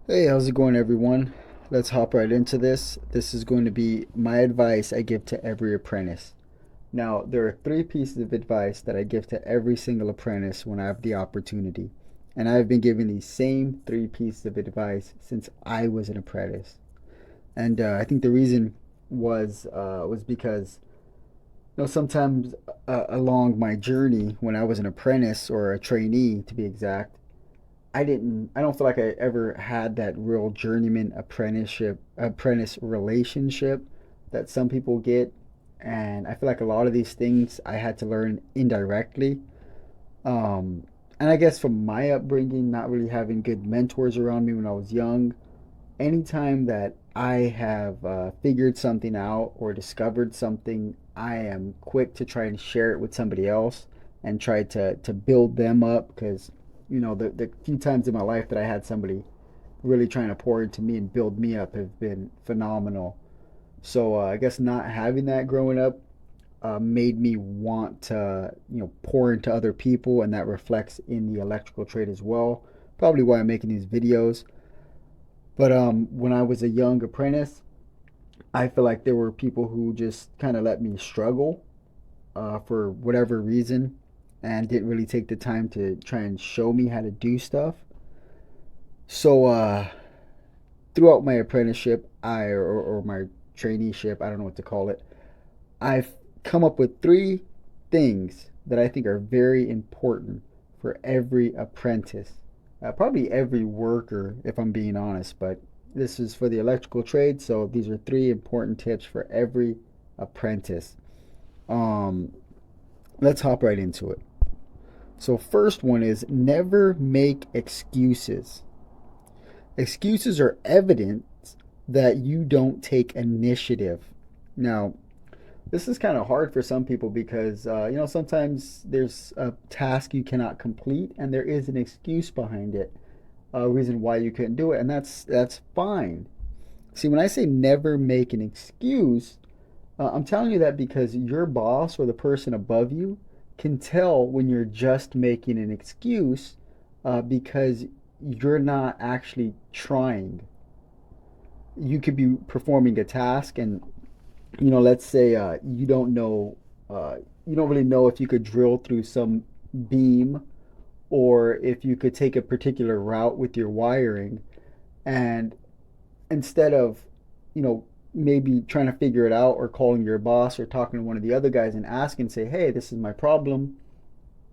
Hey, how's it going, everyone? Let's hop right into this. This is going to be my advice I give to every apprentice. Now, there are three pieces of advice that I give to every single apprentice when I have the opportunity. And I've been giving these same three pieces of advice since I was an apprentice. And I think the reason was because sometimes along my journey when I was an apprentice or a trainee, to be exact, I don't feel like I ever had that real journeyman apprentice relationship that some people get. And I feel like a lot of these things I had to learn indirectly. Um, and I guess from my upbringing, not really having good mentors around me when I was young, anytime that I have figured something out or discovered something, I am quick to try and share it with somebody else and try to build them up because, the few times in my life that I had somebody really trying to pour into me and build me up have been phenomenal. So I guess not having that growing up made me want to, pour into other people, and that reflects in the electrical trade as well. Probably why I'm making these videos. But when I was a young apprentice, I feel like there were people who just kind of let me struggle for whatever reason and didn't really take the time to try and show me how to do stuff. So throughout my apprenticeship, or my traineeship, I don't know what to call it, I've come up with three things that I think are very important for every apprentice, probably every worker, if I'm being honest. But this is for the electrical trade, so these are three important tips for every apprentice. Um, let's hop right into it. So, first one is never make excuses. Excuses are evidence that you don't take initiative. Now, this is kind of hard for some people because sometimes there's a task you cannot complete and there is an excuse behind it, a reason why you couldn't do it, and that's fine. See, when I say never make an excuse, I'm telling you that because your boss or the person above you can tell when you're just making an excuse because you're not actually trying. You could be performing a task, and let's say you don't really know if you could drill through some beam or if you could take a particular route with your wiring. And instead of, you know, maybe trying to figure it out or calling your boss or talking to one of the other guys and asking, say, hey, this is my problem.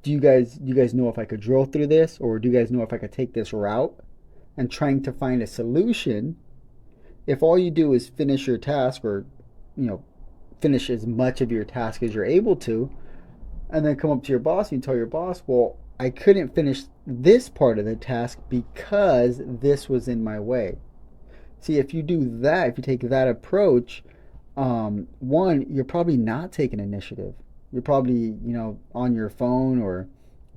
Do you guys know if I could drill through this, or do you guys know if I could take this route? And trying to find a solution. If all you do is finish your task, or you know finish as much of your task as you're able to, and then come up to your boss and tell your boss, well, I couldn't finish this part of the task because this was in my way. See, if you do that, if you take that approach, one, you're probably not taking initiative. You're probably, on your phone, or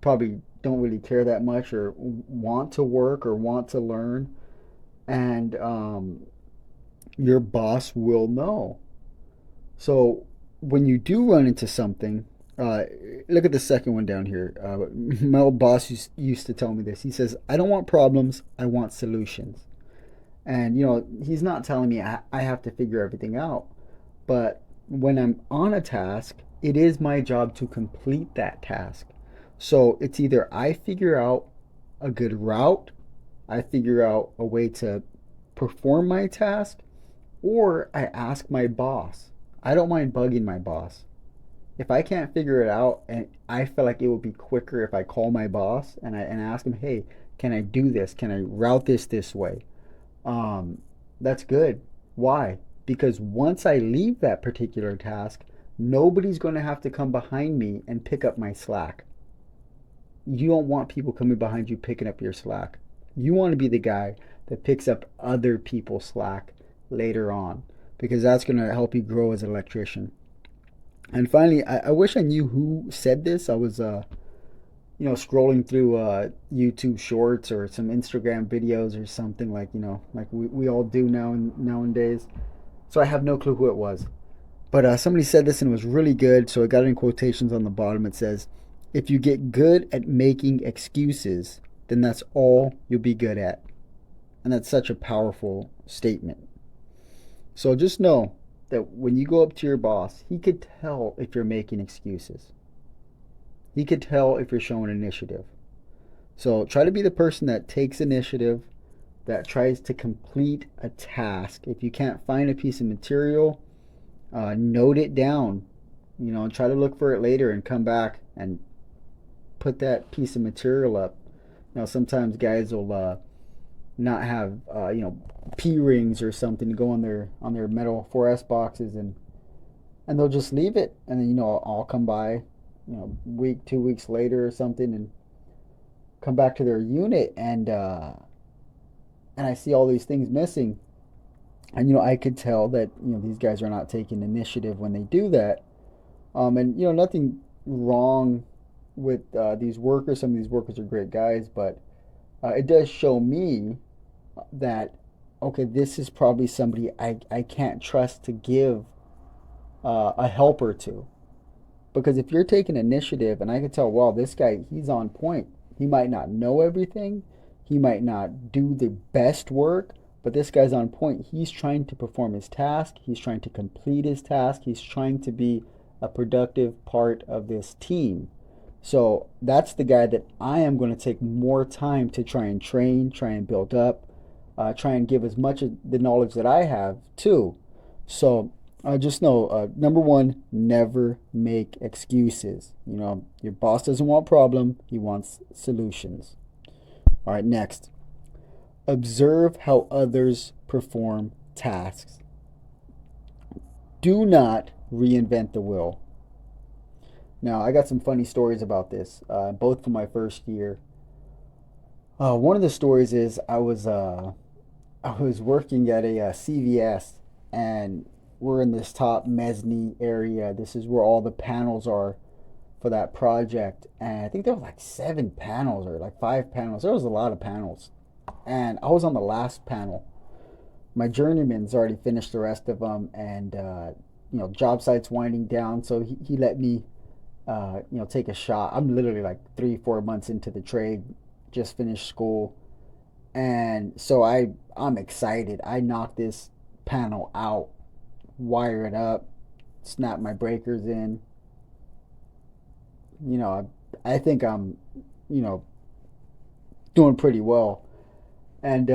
probably don't really care that much or want to work or want to learn. And your boss will know. So when you do run into something, uh, look at the second one down here. My old boss used to tell me this. He says, I don't want problems, I want solutions. And, he's not telling me I have to figure everything out. But when I'm on a task, it is my job to complete that task. So it's either I figure out a good route, I figure out a way to perform my task, or I ask my boss. I don't mind bugging my boss. If I can't figure it out, and I feel like it would be quicker if I call my boss and ask him, hey, can I do this? Can I route this way? Um, that's good. Why? Because once I leave that particular task, nobody's going to have to come behind me and pick up my slack. You don't want people coming behind you picking up your slack. You want to be the guy that picks up other people's slack later on, because that's going to help you grow as an electrician. And finally, I wish I knew who said this. I was, scrolling through YouTube Shorts or some Instagram videos or something, like like we all do nowadays. So I have no clue who it was. But somebody said this and it was really good. So I got it in quotations on the bottom. It says, "If you get good at making excuses, then that's all you'll be good at." And that's such a powerful statement. So just know that when you go up to your boss, he could tell if you're making excuses. He could tell if you're showing initiative. So try to be the person that takes initiative, that tries to complete a task. If you can't find a piece of material, note it down. Try to look for it later and come back and put that piece of material up. Sometimes guys will not have P rings or something to go on their metal 4S boxes, and they'll just leave it, and then I'll come by, week 2 weeks later or something, and come back to their unit, and I see all these things missing, and I could tell that these guys are not taking initiative when they do that, and nothing wrong with these workers. Some of these workers are great guys, but it does show me that okay, this is probably somebody I can't trust to give a helper to. Because if you're taking initiative, and I can tell, wow, this guy, he's on point. He might not know everything, he might not do the best work, but this guy's on point. He's trying to perform his task, he's trying to complete his task, he's trying to be a productive part of this team. So that's the guy that I am going to take more time to try and train, try and build up, try and give as much of the knowledge that I have too. So just know, number one, never make excuses. Your boss doesn't want problem; he wants solutions. All right, next, observe how others perform tasks. Do not reinvent the wheel. Now, I got some funny stories about this, both from my first year. One of the stories is I was working at a CVS, and we're in this top mezzanine area. This is where all the panels are for that project. And I think there were like 7 panels or like 5 panels. There was a lot of panels. And I was on the last panel. My journeyman's already finished the rest of them, and job site's winding down. So he let me, take a shot. I'm literally like 3, 4 months into the trade, just finished school, and so I'm excited. I knocked this panel out, wire it up, snap my breakers in. I think I'm, you know, doing pretty well. And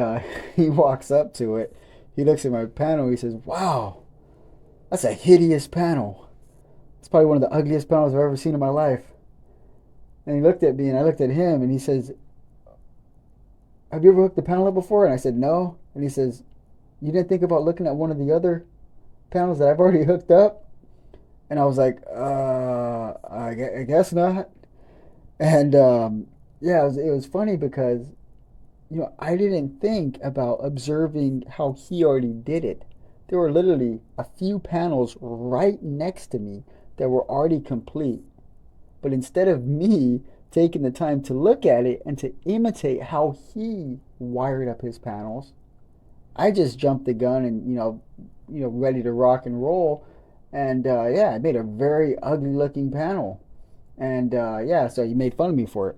he walks up to it. He looks at my panel. He says, "Wow, that's a hideous panel. It's probably one of the ugliest panels I've ever seen in my life." And he looked at me, and I looked at him, and he says, "Have you ever hooked the panel up before?" And I said, "No." And he says, "You didn't think about looking at one of the other panels that I've already hooked up?" And I was like, I guess not. And yeah, it was funny because I didn't think about observing how he already did it. There were literally a few panels right next to me that were already complete. But instead of me taking the time to look at it and to imitate how he wired up his panels, I just jumped the gun and ready to rock and roll. And yeah, I made a very ugly looking panel. And yeah, so he made fun of me for it.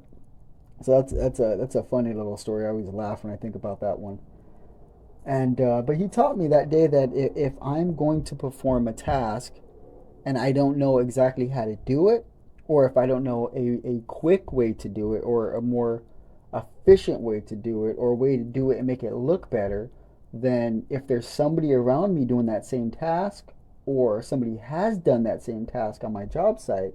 So that's a funny little story. I always laugh when I think about that one. And but he taught me that day that if I'm going to perform a task and I don't know exactly how to do it, or if I don't know a quick way to do it, or a more efficient way to do it, or a way to do it and make it look better, then if there's somebody around me doing that same task, or somebody has done that same task on my job site,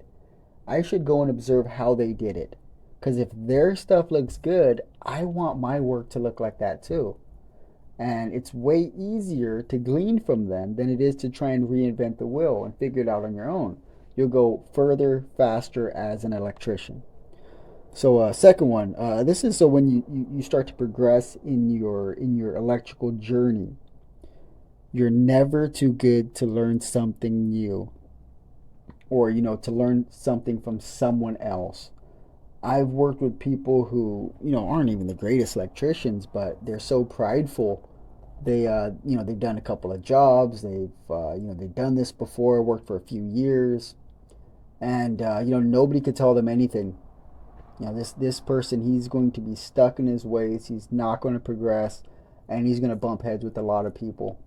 I should go and observe how they did it. Because if their stuff looks good, I want my work to look like that too. And it's way easier to glean from them than it is to try and reinvent the wheel and figure it out on your own. You'll go further, faster as an electrician. So, second one, this is so when you start to progress in your electrical journey, you're never too good to learn something new, or to learn something from someone else. I've worked with people who aren't even the greatest electricians, but they're so prideful. They've done a couple of jobs. They've done this before, worked for a few years, and nobody could tell them anything. This person, he's going to be stuck in his ways. He's not going to progress. and he's gonna bump heads with a lot of people.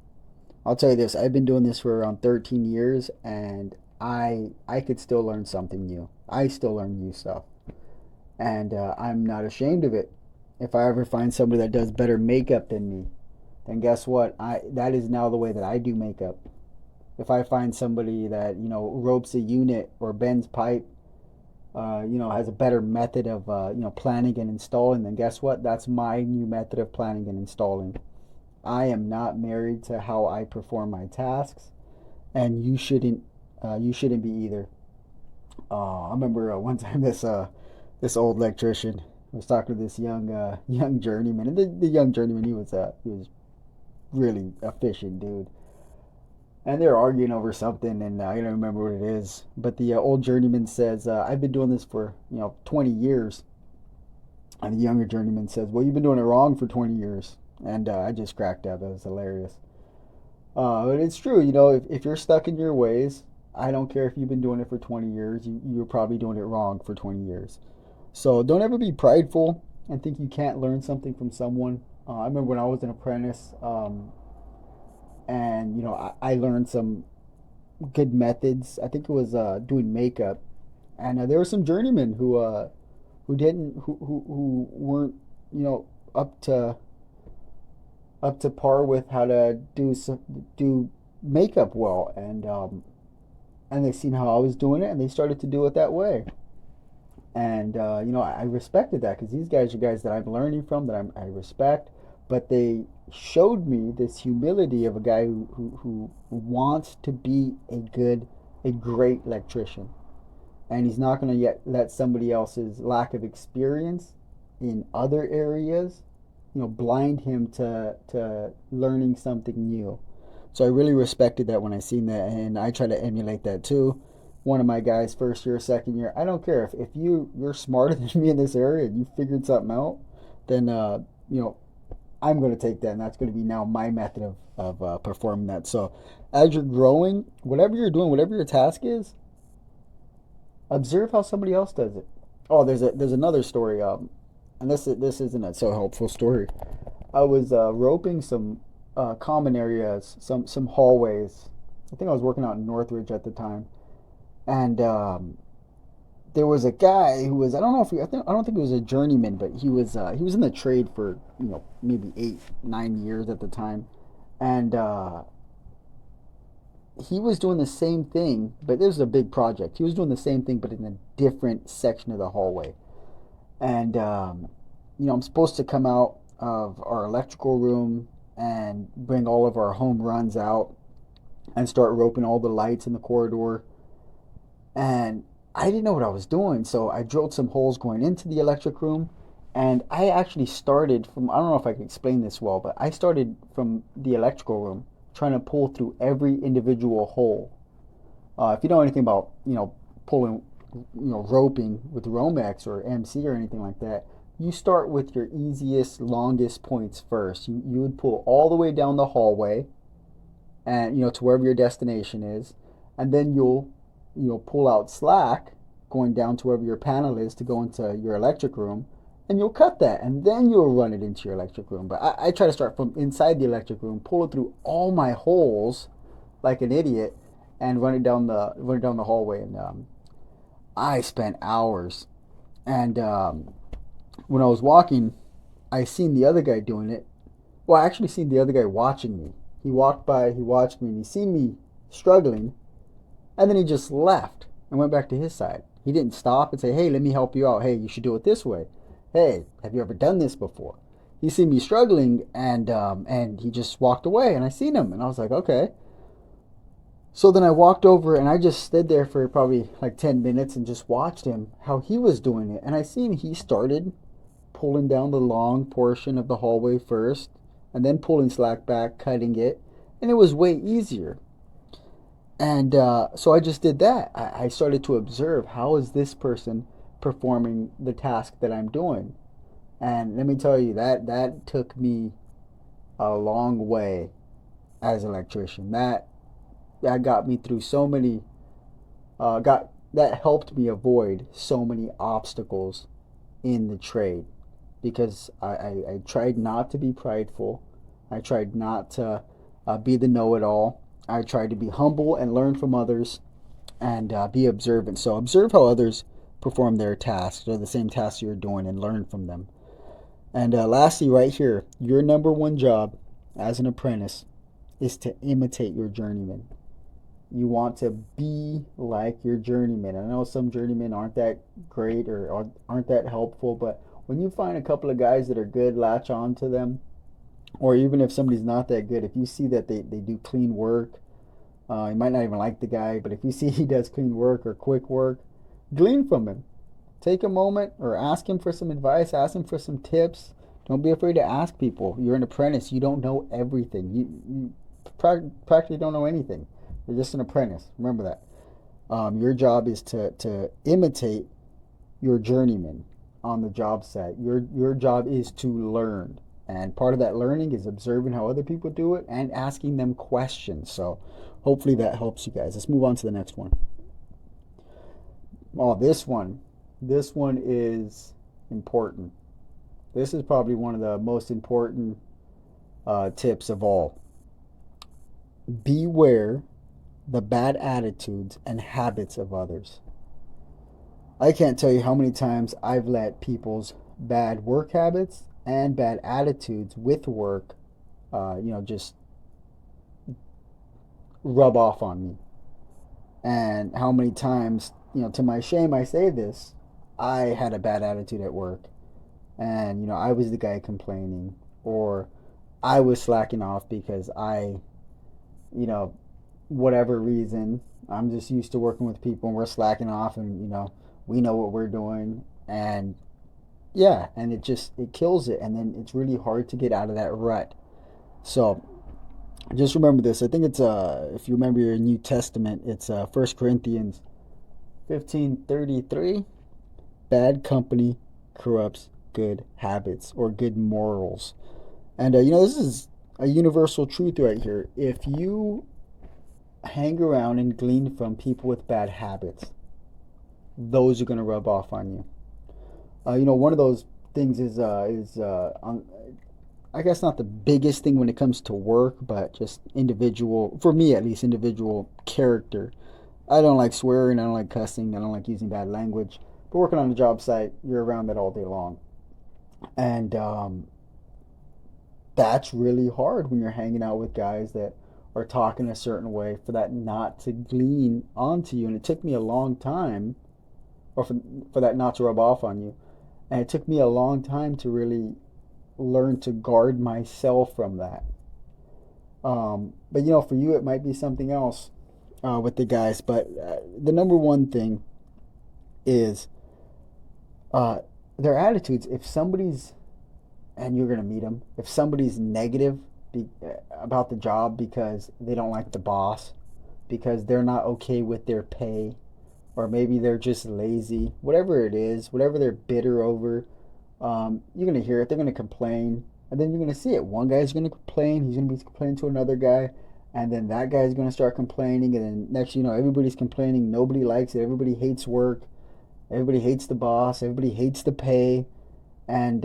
I'll tell you this: I've been doing this for around 13 years, and I could still learn something new. I still learn new stuff, and I'm not ashamed of it. If I ever find somebody that does better makeup than me, then guess what? I that is now the way that I do makeup. If I find somebody that ropes a unit or bends pipe, has a better method of planning and installing, then guess what? That's my new method of planning and installing. I am not married to how I perform my tasks, and you shouldn't be either. I remember one time this old electrician was talking to this young journeyman, and the young journeyman, he was really efficient dude, and they're arguing over something, and I don't remember what it is. But the old journeyman says, "I've been doing this for 20 years," and the younger journeyman says, "Well, you've been doing it wrong for 20 years." And I just cracked up. That was hilarious. But it's true, if you're stuck in your ways, I don't care if you've been doing it for 20 years, you're probably doing it wrong for 20 years. So don't ever be prideful and think you can't learn something from someone. I remember when I was an apprentice, and I learned some good methods. I think it was doing makeup, and there were some journeymen who didn't who weren't you know up to par with how to do makeup well, and they seen how I was doing it, and they started to do it that way. And I respected that because these guys are guys that I'm learning from, that I respect. But they showed me this humility of a guy who wants to be a great electrician, and he's not going to yet let somebody else's lack of experience in other areas, blind him to learning something new. So I really respected that when I seen that, and I try to emulate that too. One of my guys, first year, second year, I don't care if you're smarter than me in this area and you figured something out, then you know I'm going to take that, and that's going to be now my method of performing that. So as you're growing, whatever you're doing, whatever your task is, observe how somebody else does it. Oh, there's another story. And this isn't a so helpful story. I was roping some common areas, some hallways. I think I was working out in Northridge at the time, and there was a guy who was, I don't know if I don't think he was a journeyman, but he was in the trade for maybe 8 9 years at the time, and he was doing the same thing, but this was a big project. He was doing the same thing, but in a different section of the hallway. And I'm supposed to come out of our electrical room and bring all of our home runs out and start roping all the lights in the corridor. And I didn't know what I was doing, so I drilled some holes going into the electric room. And I actually started from, I don't know if I can explain this well, but I started from the electrical room trying to pull through every individual hole. If you know anything about, pulling, roping with Romex or MC or anything like that, you start with your easiest, longest points first. You would pull all the way down the hallway, and to wherever your destination is, and then you'll pull out slack going down to wherever your panel is to go into your electric room, and you'll cut that, and then you'll run it into your electric room. But I try to start from inside the electric room, pull it through all my holes like an idiot, and run it down the hallway. And I spent hours. And when I was walking, I seen the other guy doing it. Well, I actually seen the other guy watching me. He walked by, he watched me, and he seen me struggling, and then he just left and went back to his side. He didn't stop and say, "Hey, let me help you out. Hey, you should do it this way. Hey, have you ever done this before?" He seen me struggling, and he just walked away. And I seen him, and I was like, "Okay." So then I walked over, and I just stood there for probably like 10 minutes and just watched him how he was doing it. And I seen he started pulling down the long portion of the hallway first, and then pulling slack back, cutting it, and it was way easier. And so I just did that. I started to observe, how is this person performing the task that I'm doing. And let me tell you, that took me a long way as an electrician. That got me through so many got that helped me avoid so many obstacles in the trade, because I tried not to be prideful. I tried not to be the know-it-all. I tried to be humble and learn from others and be observant. So observe how others perform their tasks or the same tasks you're doing and learn from them. And lastly, right here, your number one job as an apprentice is to imitate your journeyman. You want to be like your journeyman. I know some journeymen aren't that great or aren't that helpful, but when you find a couple of guys that are good, latch on to them. Or even if somebody's not that good, if you see that they do clean work, you might not even like the guy, but if you see he does clean work or quick work, glean from him. Take a moment or ask him for some advice, ask him for some tips. Don't be afraid to ask people. You're an apprentice. You don't know everything. You practically don't know anything. You're just an apprentice. Remember that. Your job is to imitate your journeyman on the job site. Your job is to learn. And part of that learning is observing how other people do it and asking them questions. So hopefully that helps you guys. Let's move on to the next one. Oh, this one. This one is important. This is probably one of the most important tips of all. Beware the bad attitudes and habits of others. I can't tell you how many times I've let people's bad work habits and bad attitudes with work, just rub off on me. And how many times, to my shame, I say this, I had a bad attitude at work. And, I was the guy complaining, or I was slacking off because you know, whatever reason, I'm just used to working with people and we're slacking off and, we know what we're doing. And yeah, and it kills it. And then it's really hard to get out of that rut. So just remember this. I think it's, if you remember your New Testament, it's 1 Corinthians 15:33. Bad company corrupts good habits or good morals. And, this is a universal truth right here. If you hang around and glean from people with bad habits, those are going to rub off on you. One of those things I guess not the biggest thing when it comes to work, but just individual, for me at least, individual character. I don't like swearing, I don't like cussing, I don't like using bad language. But working on a job site, you're around that all day long. And that's really hard when you're hanging out with guys that are talking a certain way for that not to glean onto you. And it took me a long time, or for that not to rub off on you. And it took me a long time to really learn to guard myself from that. But for you, it might be something else with the guys. But the number one thing is their attitudes. If somebody's, and you're going to meet them, if somebody's negative about the job because they don't like the boss, because they're not okay with their pay, or maybe they're just lazy, whatever it is, whatever they're bitter over, you're going to hear it. They're going to complain, and then you're going to see it. One guy's going to complain, he's going to be complaining to another guy, and then that guy's going to start complaining, and then next everybody's complaining. Nobody likes it. Everybody hates work. Everybody hates the boss. Everybody hates the pay. And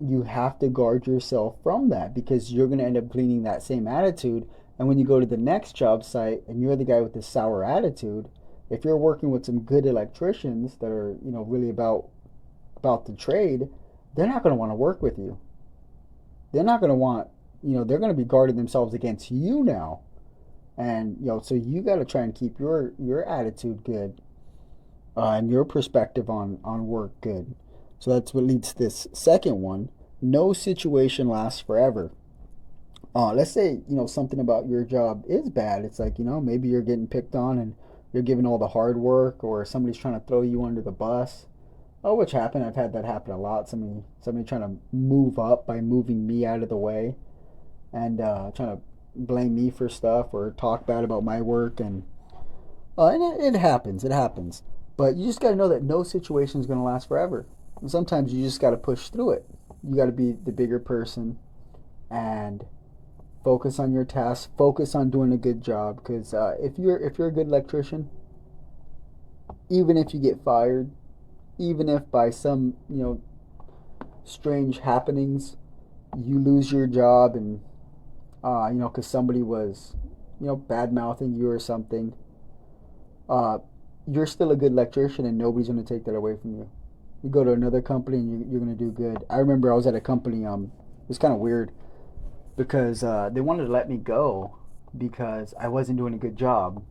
you have to guard yourself from that, because you're going to end up gleaning that same attitude. And when you go to the next job site and you're the guy with the sour attitude, if you're working with some good electricians that are, really about the trade, they're not going to want to work with you. They're not going to want, they're going to be guarding themselves against you now. And, so you got to try and keep your attitude good and your perspective on work good. So that's what leads to this second one. No situation lasts forever. Let's say, something about your job is bad. It's like, maybe you're getting picked on and you're giving all the hard work, or somebody's trying to throw you under the bus. Oh, which happened. I've had that happen a lot. Somebody trying to move up by moving me out of the way and trying to blame me for stuff or talk bad about my work. And it happens. It happens. But you just got to know that no situation is going to last forever. And sometimes you just got to push through it. You got to be the bigger person and focus on your task. Focus on doing a good job. Because if you're a good electrician, even if you get fired, even if by some strange happenings you lose your job and because somebody was, bad mouthing you or something, uh, you're still a good electrician and nobody's going to take that away from you. You go to another company and you're going to do good. I remember I was at a company, it was kind of weird because they wanted to let me go because I wasn't doing a good job.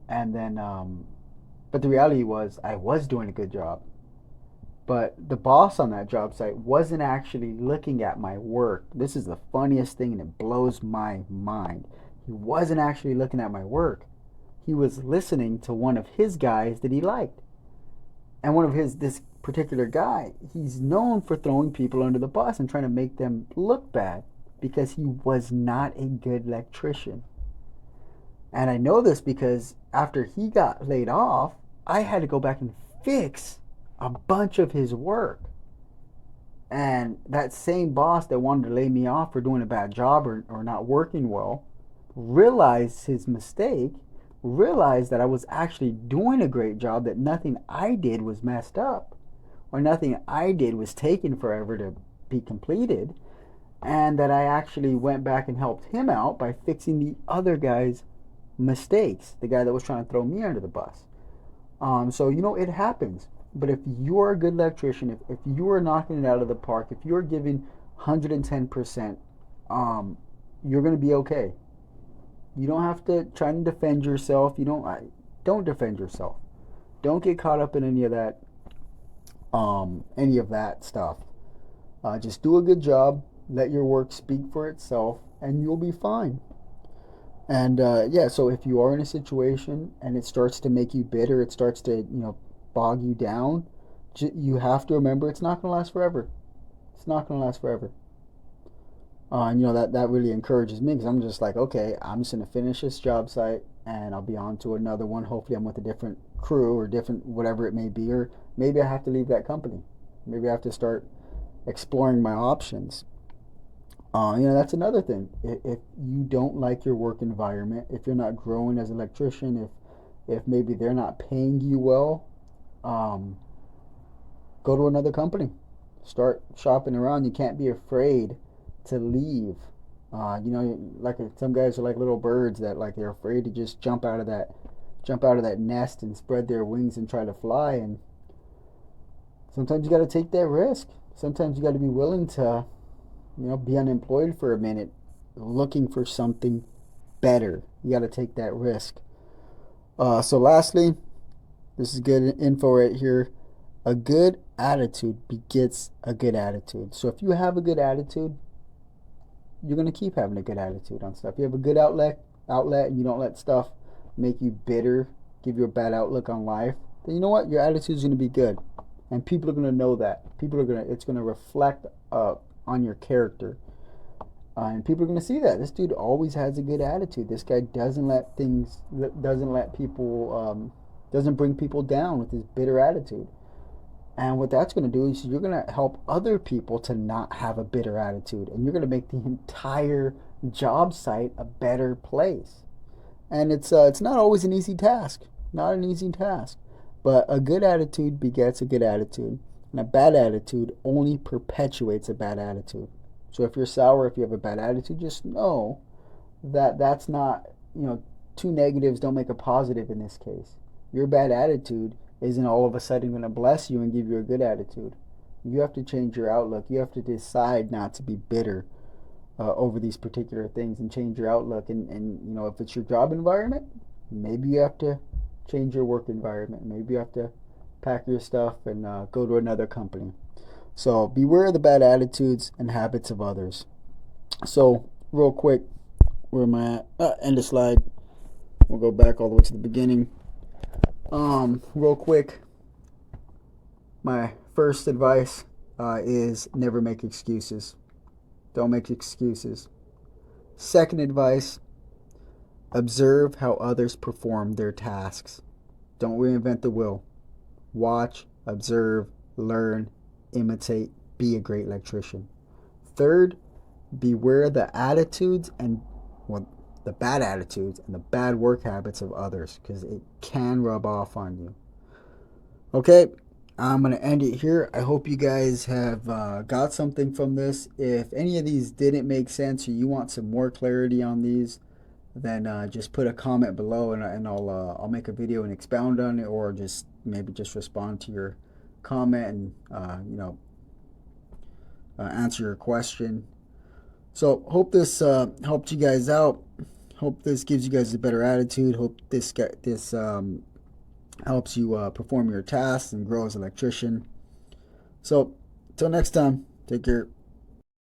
And then, but the reality was I was doing a good job. But the boss on that job site wasn't actually looking at my work. This is the funniest thing and it blows my mind. He wasn't actually looking at my work. He was listening to one of his guys that he liked. And one of this particular guy, he's known for throwing people under the bus and trying to make them look bad because he was not a good electrician. And I know this because after he got laid off, I had to go back and fix a bunch of his work. And that same boss that wanted to lay me off for doing a bad job or not working well realized his mistake, realized that I was actually doing a great job, that nothing I did was messed up, or nothing I did was taking forever to be completed, and that I actually went back and helped him out by fixing the other guy's mistakes, the guy that was trying to throw me under the bus. So, it happens. But if you're a good electrician, if you are knocking it out of the park, if you're giving 110%, you're going to be okay. You don't have to try and defend yourself. Don't defend yourself. Don't get caught up in any of that stuff. Just do a good job. Let your work speak for itself, and you'll be fine. And yeah, so if you are in a situation and it starts to make you bitter, it starts to bog you down, you have to remember it's not going to last forever. It's not going to last forever. And that really encourages me because I'm just like, okay, I'm just gonna finish this job site and I'll be on to another one. Hopefully, I'm with a different crew or different whatever it may be, or maybe I have to leave that company. Maybe I have to start exploring my options. That's another thing. If you don't like your work environment, if you're not growing as an electrician, if maybe they're not paying you well, um, go to another company. Start shopping around. You can't be afraid to leave. Like some guys are like little birds that like they're afraid to just jump out of that nest and spread their wings and try to fly. And sometimes you got to take that risk. Sometimes you got to be willing to, be unemployed for a minute, looking for something better. You got to take that risk. So lastly, this is good info right here. A good attitude begets a good attitude. So if you have a good attitude, you're gonna keep having a good attitude on stuff. You have a good outlet, and you don't let stuff make you bitter, give you a bad outlook on life. Then you know what? Your attitude is gonna be good, and people are gonna know that. It's gonna reflect on your character, and people are gonna see that this dude always has a good attitude. This guy doesn't let people, doesn't bring people down with his bitter attitude. And what that's going to do is you're going to help other people to not have a bitter attitude. And you're going to make the entire job site a better place. And it's not always an easy task. Not an easy task. But a good attitude begets a good attitude. And a bad attitude only perpetuates a bad attitude. So if you're sour, if you have a bad attitude, just know that that's not, two negatives don't make a positive in this case. Your bad attitude isn't all of a sudden going to bless you and give you a good attitude. You have to change your outlook. You have to decide not to be bitter over these particular things and change your outlook. And if it's your job environment, maybe you have to change your work environment. Maybe you have to pack your stuff and go to another company. So beware of the bad attitudes and habits of others. So real quick, where am I at? End of slide. We'll go back all the way to the beginning. Real quick, my first advice is never make excuses. Don't make excuses. Second advice, observe how others perform their tasks. Don't reinvent the wheel. Watch, observe, learn, imitate, be a great electrician. Third, beware the attitudes and the bad attitudes and the bad work habits of others because it can rub off on you. Okay, I'm going to end it here. I hope you guys have got something from this. If any of these didn't make sense or you want some more clarity on these, then just put a comment below, and I'll make a video and expound on it, or just maybe just respond to your comment and answer your question. So hope this helped you guys out. Hope this gives you guys a better attitude. Hope this helps you perform your tasks and grow as an electrician. So, till next time, take care.